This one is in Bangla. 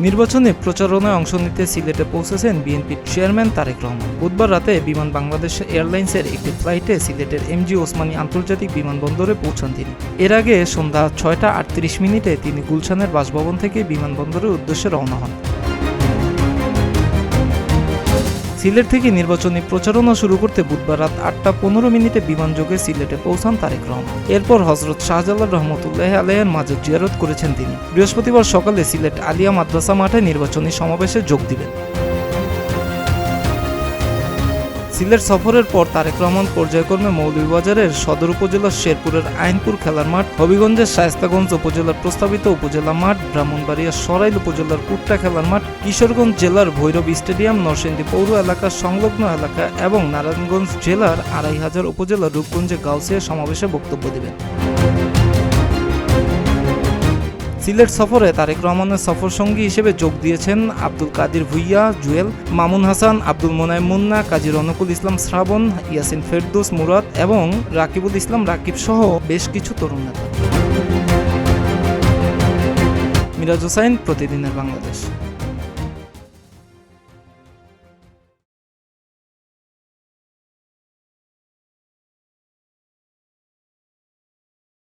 নির্বাচনী প্রচারণায় অংশ নিতে সিলেটে পৌঁছেছেন বিএনপির চেয়ারম্যান তারেক রহমান। বুধবার রাতে বিমান বাংলাদেশ এয়ারলাইন্সের একটি ফ্লাইটে সিলেটের এমজি ওসমানী আন্তর্জাতিক বিমানবন্দরে পৌঁছান তিনি। এর আগে সন্ধ্যা ৬টা ৩৮ তিনি গুলশানের বাসভবন থেকে বিমানবন্দরের উদ্দেশ্যে রওনা হন। সিলেট থেকে নির্বাচনী প্রচারণা শুরু করতে বুধবার রাত ৮টা ১৫ বিমানযোগে সিলেটে পৌঁছান তারেক রহমান। এরপর হজরত শাহজালাল রহমতুল্লাহ আলাইহির মাজার জিয়ারত করেছেন তিনি। বৃহস্পতিবার সকালে সিলেট আলিয়া মাদ্রাসা মাঠে নির্বাচনী সমাবেশে যোগ দিবেন। সিলেট সফরের পর তারেক রহমান পর্যায়ক্রমে মৌলভীবাজারের সদর উপজেলার শেরপুরের আইনপুর খেলার মাঠ, হবিগঞ্জের শায়েস্তাগঞ্জ উপজেলার প্রস্তাবিত উপজেলা মাঠ, ব্রাহ্মণবাড়িয়ার সরাইল উপজেলার কুট্টা খেলার মাঠ, কিশোরগঞ্জ জেলার ভৈরব স্টেডিয়াম, নরসিংদী পৌর এলাকার সংলগ্ন এলাকা এবং নারায়ণগঞ্জ জেলার ২৫০০ উপজেলার রূপগঞ্জে গাউসিয়া সমাবেশে বক্তব্য দেবেন। সিলেট সফরে তারেক রহমানের সফরসঙ্গী হিসেবে যোগ দিয়েছেন আব্দুল কাদির ভুইয়া জুয়েল, মামুন হাসান, আব্দুল মোনায়েম মুন্না, কাজী রনকুল ইসলাম শ্রাবণ, ইয়াসিন ফেরদৌস মুরাদ এবং রাকিবুল ইসলাম রাকিব সহ বেশ কিছু তরুণ নেতা। মিরাজ হোসাইন, প্রতিদিনের বাংলাদেশ।